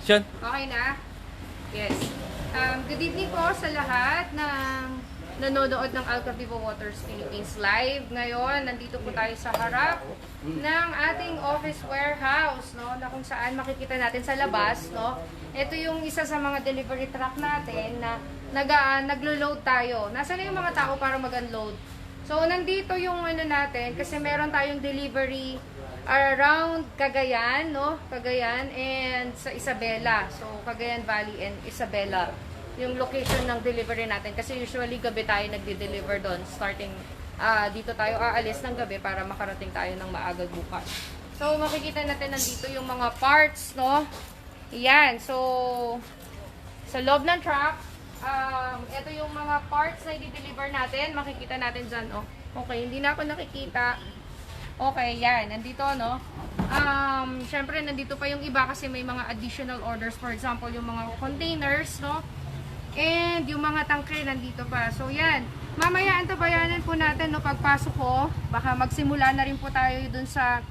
Sean. Okay na? Yes. Good evening po sa lahat ng nanonood ng Alka Viva Waters Philippines Live. Ngayon, nandito po tayo sa harap ng ating office warehouse, no? Na kung saan makikita natin sa labas, no? Ito yung isa sa mga delivery truck natin na naglo-load tayo. Nasaan na yung mga tao para mag-unload? So, nandito yung ano natin kasi meron tayong delivery around Cagayan, no? Cagayan and sa Isabela. So, Cagayan Valley and Isabela. Yung location ng delivery natin. Kasi usually gabi tayo nagde-deliver doon. Starting dito tayo aalis ng gabi para makarating tayo ng maaga bukas. So, makikita natin nandito yung mga parts, no? Yan. So, sa loob ng truck, ito yung mga parts na i-deliver natin. Makikita natin dyan, oh. Okay, hindi na ako nakikita. Okay, yan. Nandito, no? Syempre, nandito pa yung iba kasi may mga additional orders. For example, yung mga containers, no? And yung mga tangke nandito pa. So, yan. Mamaya, antabayanan po natin, no? Pagpasok ko, baka magsimula na rin po tayo dun sa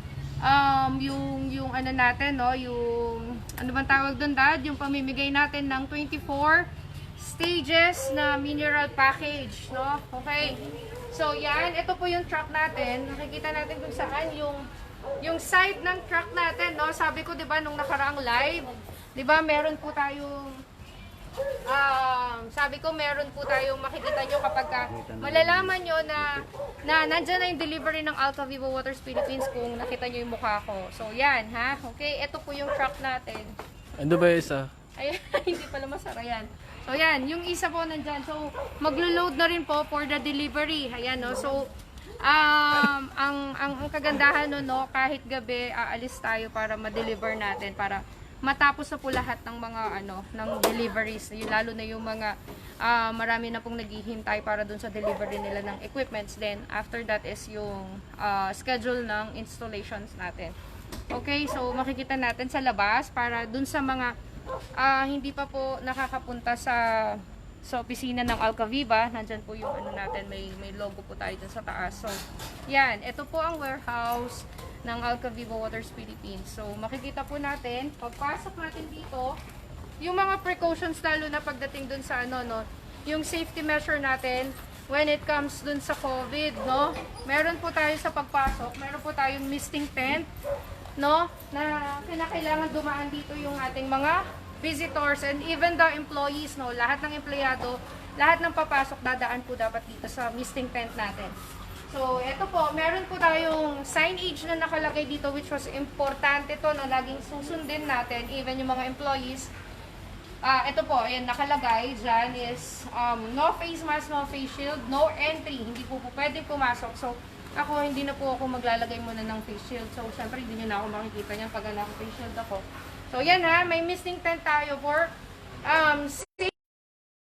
yung ano natin, no? Yung, ano bang tawag dun, Dad? Yung pamimigay natin ng 24 stages na mineral package, no? Okay. So, yan. Ito po yung truck natin. Nakikita natin kung saan yung side ng truck natin, no? Sabi ko, 'di ba, nung nakaraang live, 'di ba, meron po tayong sabi ko, meron po tayong makikita nyo kapag malalaman nyo na nandyan na yung delivery ng Alka Viva Waters Philippines kung nakita nyo yung mukha ko. So, yan, ha? Okay, ito po yung truck natin. Ano ba yung isa? Ay, hindi pala masara yan. So, yan. Yung isa po nandyan. So, maglo-load na rin po for the delivery. Ayan, no? So, ang kagandahan no, kahit gabi, aalis tayo para ma-deliver natin, para matapos na po lahat ng mga, ng deliveries. Lalo na yung mga, marami na pong naghihintay para dun sa delivery nila ng equipments. Then, after that is yung schedule ng installations natin. Okay, so makikita natin sa labas para dun sa mga hindi pa po nakakapunta sa opisina ng Alka Viva. Nandyan po yung ano natin, may logo po tayo dyan sa taas. So, yan, ito po ang warehouse ng Alka Viva Waters Philippines. So, makikita po natin, pagpasok natin dito, yung mga precautions lalo na pagdating dun sa yung safety measure natin when it comes dun sa COVID, no? Meron po tayo sa pagpasok, meron po tayong misting tent, no? Na kinakailangan dumaan dito yung ating mga visitors and even the employees, no? Lahat ng empleyado, lahat ng papasok dadaan po dapat dito sa misting tent natin. So, eto po, meron po tayong signage na nakalagay dito which was importante to na laging susundin natin, even yung mga employees. Ito po, ayan, nakalagay dyan is no face mask, no face shield, no entry. Hindi po pwede pumasok. So, ako, hindi na po ako maglalagay muna ng face shield. So, syempre, hindi nyo na ako makikita niyan pag naka-face shield ako. So, yan ha, may missing tent tayo for safety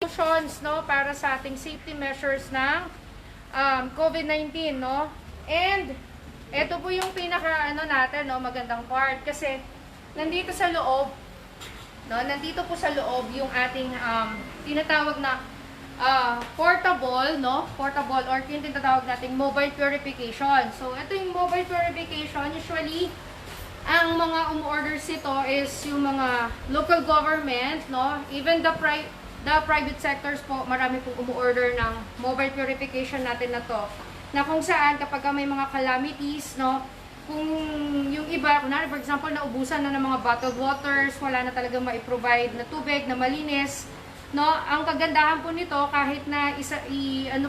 solutions, no, para sa ating safety measures ng COVID-19, no? And, ito po yung pinaka, natin, no, magandang part. Kasi, nandito sa loob, no, nandito po sa loob yung ating tinatawag na portable, no? Portable or yung tinatawag nating mobile purification. So, ito yung mobile purification. Usually, ang mga umorders ito is yung mga local government, no? Even the private sectors po, marami pong umorder ng mobile purification natin na to. Na kung saan, kapag may mga calamities, no? Kung yung iba, kunwari, for example, naubusan na ng mga bottled waters, wala na talagang ma-provide na tubig na malinis, no? Ang kagandahan po nito, kahit na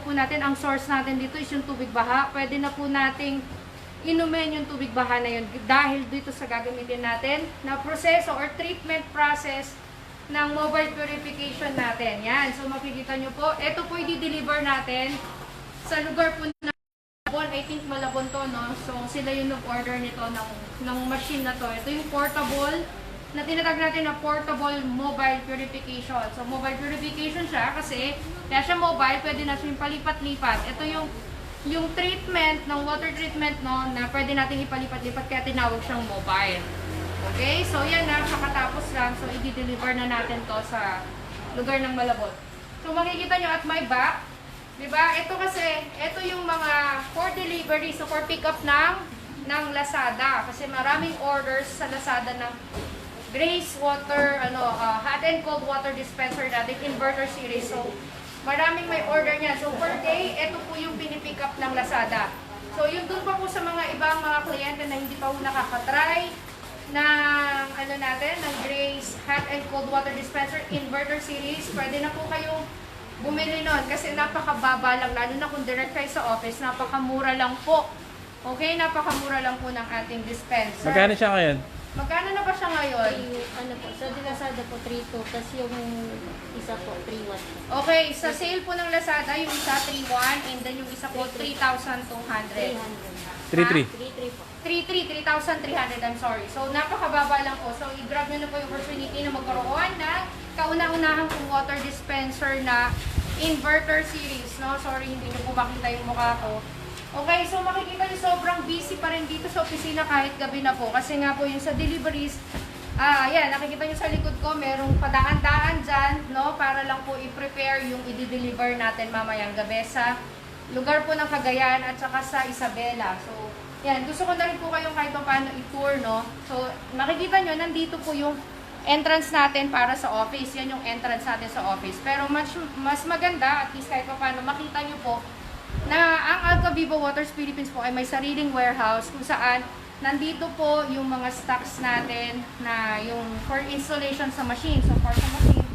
po natin, ang source natin dito is yung tubig baha, pwede na po nating inumin yung tubig baha na yun dahil dito sa gagamitin natin na proseso or treatment process ng mobile purification natin. Yan. So, makikita nyo po, ito po i-deliver natin sa lugar po na Malabon. I think Malabon to, no? So, sila yung nag-order nito ng machine na to. Ito yung portable na tinatag natin na portable mobile purification. So, mobile purification siya kasi kaya siya mobile, pwede na siya palipat-lipat. Ito yung treatment, ng water treatment, no, na pwede natin ipalipat-lipat kaya tinawag siyang mobile. Okay? So, yan na, kakatapos lang. So, i-deliver na natin to sa lugar ng Malabon. So, makikita nyo at my back, diba? Ito kasi, ito yung mga for delivery, so for pick up ng Lazada. Kasi maraming orders sa Lazada ng Grace water, hot and cold water dispenser natin, inverter series. So, maraming may order niya. So, per day, ito po yung pinipick up ng Lazada. So, yun dun pa po sa mga ibang mga kliyente na hindi pa po nakakatry ng, ng Grace hot and cold water dispenser, inverter series. Pwede na po kayong bumili nun kasi napakababa lang, lalo na kung direct kayo sa office, napakamura lang po. Okay, napakamura lang po ng ating dispenser. Magkano siya ngayon? Magkano na ba siya ngayon? Sa Lazada po 3.2, tapos yung isa po 3.1. Okay, sa sale po ng Lazada, yung isa 3.1 and then yung isa po 3,200. 3-3. 3.3 po. 3,300, I'm sorry. So, napakababa lang po. So, i-grab nyo na po yung opportunity na magkaroon ng kauna-unahang water dispenser na inverter series, no? Sorry, hindi nyo po makita yung mukha ko. Okay, so makikita nyo sobrang busy pa rin dito sa opisina kahit gabi na po. Kasi nga po yung sa deliveries, yan, nakikita nyo sa likod ko, merong padaan-daan dyan, no? Para lang po i-prepare yung i-deliver natin mamayang gabi sa lugar po ng Cagayan at saka sa Isabela. So, yan, gusto ko na rin po kayong kahit paano i-tour, no? So, makikita nyo, nandito po yung entrance natin para sa office. Yan yung entrance natin sa office. Pero mas maganda, at least kahit paano, makita nyo po na ang Alcaviva Waters Philippines po ay may sariling warehouse kung saan nandito po yung mga stocks natin na yung for installation sa machine. So, for sa machine,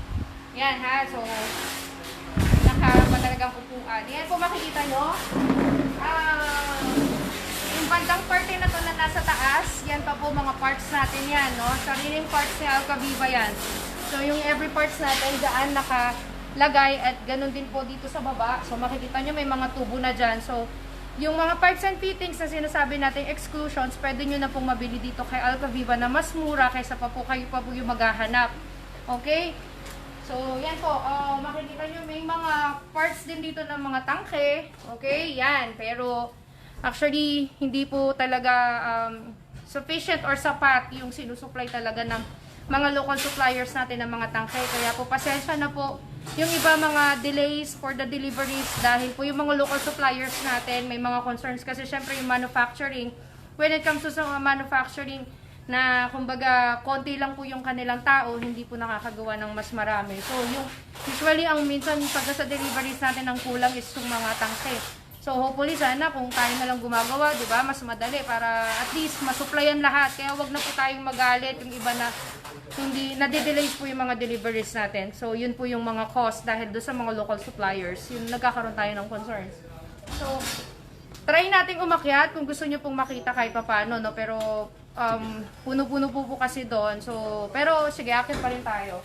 yan ha. So, nakamatalagang upuan. Yan po makikita nyo. Yung bandang parte na to na nasa taas, yan pa po mga parts natin yan, no? Sariling parts ni Alcaviva yan. So, yung every parts natin daan nakalagay at ganun din po dito sa baba. So, makikita nyo may mga tubo na dyan. So, yung mga parts and fittings na sinasabi natin exclusions, pwede nyo na pong mabili dito kay Alcaviva na mas mura kaysa pa po kayo pa po yung maghahanap. Okay? So, yan po. Makikita nyo may mga parts din dito ng mga tangke. Okay? Yan. Pero, actually, hindi po talaga sufficient or sapat yung sinusupply talaga ng mga local suppliers natin ng mga tangke. Kaya po, pasensya na po yung iba mga delays for the deliveries dahil po yung mga local suppliers natin may mga concerns kasi syempre yung manufacturing, when it comes to sa manufacturing na kumbaga konti lang po yung kanilang tao, hindi po nakakagawa ng mas marami. So, yung usually ang minsan pagka sa deliveries natin ang kulang is yung mga tangke. So, hopefully sana kung tayo na lang gumagawa, di ba, mas madali para at least masupplyan lahat. Kaya wag na po tayong magalit yung iba na hindi nade-delays po yung mga deliveries natin. So, yun po yung mga cost dahil doon sa mga local suppliers, yun nagkakaroon tayo ng concerns. So, try nating umakyat kung gusto nyo pong makita kahit paano, no? Pero, puno-puno po kasi doon. So, pero sige, akit pa rin tayo.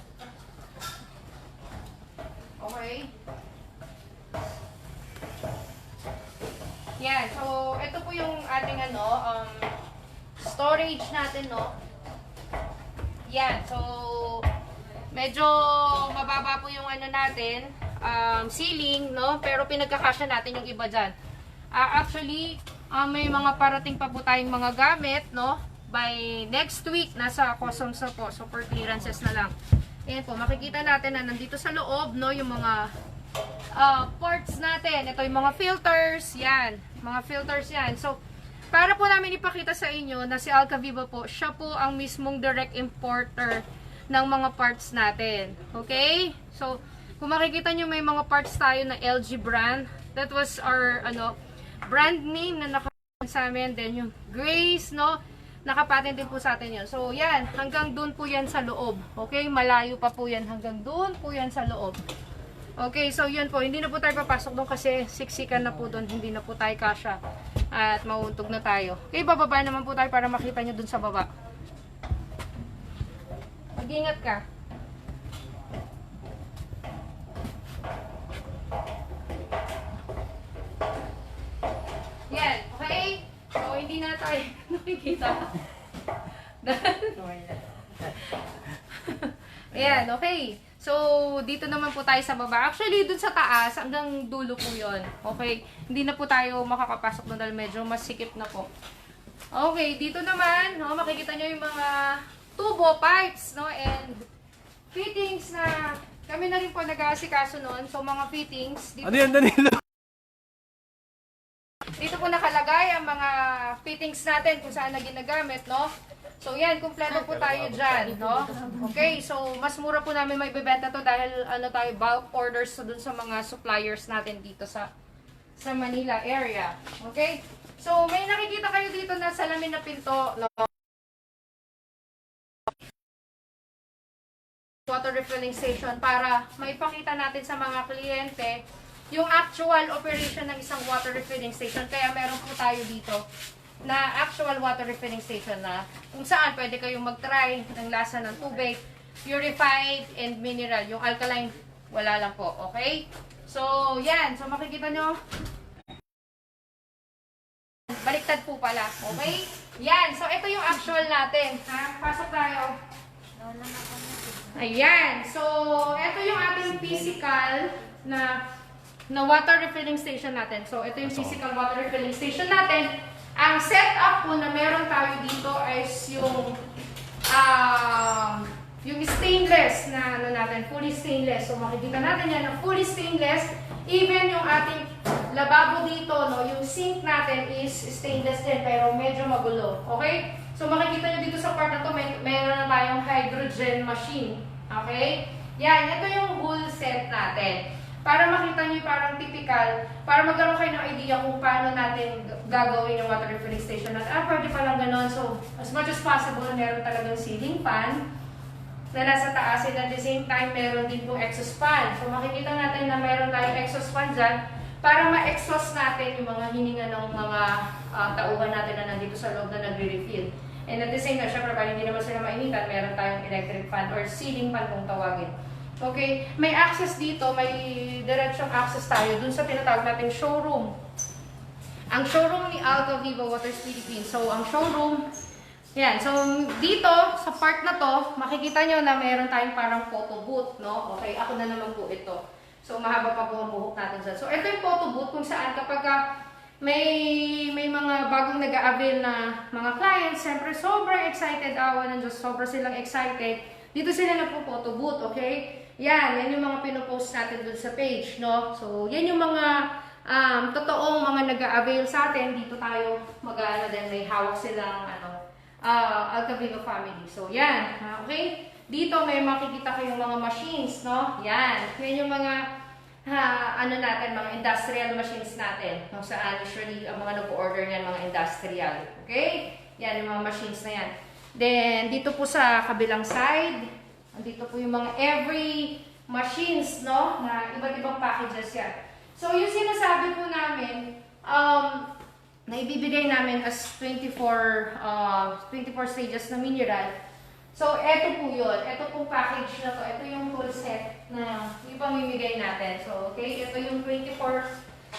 Okay. Yan. So, ito po yung ating storage natin, no? Yan. So, medyo mababa po yung natin, ceiling, no? Pero pinagkakasya natin yung iba dyan. Actually, may mga parating pa po tayong mga gamit, no? By next week, nasa customs na po. So, for clearances na lang. Ayan po, makikita natin na nandito sa loob, no? Yung mga parts natin. Ito yung mga filters. Yan. Mga filters yan. So, para po namin ipakita sa inyo na si Alcaviva po, siya po ang mismong direct importer ng mga parts natin. Okay? So, kung makikita nyo may mga parts tayo na LG brand. That was our brand name na nakapatent sa amin. Then yung Grace, no? Nakapatent din po sa atin yun. So, yan. Hanggang dun po yan sa loob. Okay? Malayo pa po yan. Hanggang dun po yan sa loob. Okay, so yun po, hindi na po tayo papasok doon kasi siksikan na po doon, hindi na po tayo kasya at mauuntog na tayo. Okay, bababa naman po tayo para makita nyo doon sa baba. Mag-ingat ka. Yan, okay? So, hindi na tayo nakikita. Ayan, okay. So, dito naman po tayo sa baba. Actually, dun sa taas, hanggang dulo po yun. Okay? Hindi na po tayo makakapasok doon dahil medyo masikip na po. Okay, dito naman, no, makikita nyo yung mga tubo, pipes, no, and fittings na kami na rin po nag-aasikaso noon. So, mga fittings. Dito, Ano yan, Danilo? dito po nakalagay ang mga fittings natin kung saan na ginagamit, no? So yan, kumpleto po tayo dyan, no? Okay, so mas mura po namin may bibenta to dahil ano tayo, bulk orders dun sa mga suppliers natin dito sa Manila area. Okay? So may nakikita kayo dito na salamin na pinto, no? Water refilling station para maipakita natin sa mga kliyente yung actual operation ng isang water refilling station. Kaya meron po tayo dito na actual water refilling station na kung saan pwede kayong mag-try ng lasa ng tubig, purified and mineral. Yung alkaline, wala lang po. Okay? So, yan. So, makikita nyo. Baliktad po pala. Okay? Yan. So, ito yung actual natin. Ha? Pasok tayo. Ayan. So, ito yung ating physical na water refilling station natin. So, ito yung physical water refilling station natin. Ang setup po na meron tayo dito is yung stainless na ano natin, fully stainless. So makikita natin yan na fully stainless. Even yung ating lababo dito, no, yung sink natin is stainless din pero medyo magulo. Okay? So makikita nyo dito sa part na to, meron na tayong hydrogen machine. Okay? Yan, ito yung whole set natin. Para makita nyo parang typical, para magkaroon kayo ng idea kung paano natin gagawin yung water refilling station natin. Pwede palang ganon. So, as much as possible, meron talagang ceiling fan na nasa taas and at the same time, meron din pong exhaust fan. So, makikita natin na meron tayong exhaust fan dyan para ma-exhaust natin yung mga hininga ng mga tauhan natin na nandito sa loob na nagre-refill. And at the same time, syempre, para hindi naman sila mainitan, meron tayong electric fan or ceiling fan kung tawagin. Okay, may access dito, may diretsong access tayo dun sa tinatawag natin showroom. Ang showroom ni Alka Viva Waters Philippines. So, ang showroom, yan. So, dito, sa part na to, makikita nyo na meron tayong parang photo booth, no? Okay, ako na naman po ito. So, mahaba pa po ang buhok natin dyan. So, ito yung photo booth kung saan kapag may mga bagong nag-a-avail na mga clients, siyempre, sobrang excited, awa ng Diyos, sobrang silang excited. Dito sila nagpo-photo booth, okay? Yan yung mga pinopost natin dun sa page, no? So, yan yung mga totoong mga nag-a-avail sa atin. Dito tayo mag-ano din, may hawak silang Alka Viva family. So, yan. Okay? Dito may makikita kayong mga machines, no? Yan. Yan yung mga natin, mga industrial machines natin. Kung saan usually ang mga nag-order niyan, mga industrial. Okay? Yan yung mga machines na yan. Then, dito po sa kabilang side, dito po yung mga every machines, no? Na iba't ibang packages yan. So, yung sinasabi po namin, na ibibigay namin as 24 stages na mineral. So, eto po yun. Eto pong package na to. Ito yung full set na ipamimigay natin. So, okay? Ito yung 24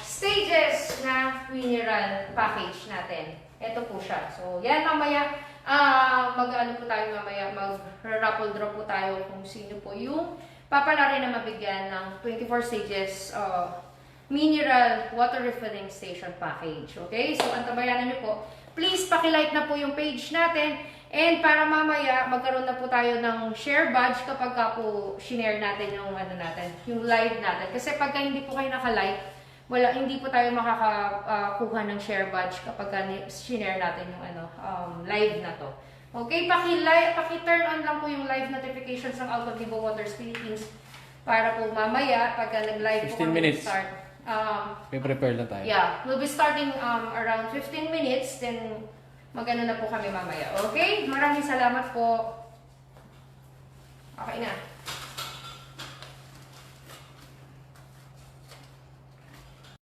stages na mineral package natin. Ito po siya. So, yan mamaya, mag-ano po tayo mamaya, mag-raffle draw po tayo kung sino po yung papalari na mabigyan ng 24 stages mineral water refilling station package. Okay? So, antabayanan nyo po. Please, pakilike na po yung page natin. And para mamaya, magkaroon na po tayo ng share badge kapag ka po shinare natin yung, yung live natin. Kasi pagka hindi po kayo nakalike, hindi po tayo makakakuha ng share badge kapag share natin yung live na to. Okay, paki-turn on lang po yung live notifications ng Alka Viva Waters Philippines para po mamaya pagka nag-live po 15 minutes. start. May prepare na tayo. Yeah, we'll be starting around 15 minutes, then magano na po kami mamaya. Okay, maraming salamat po. Okay na.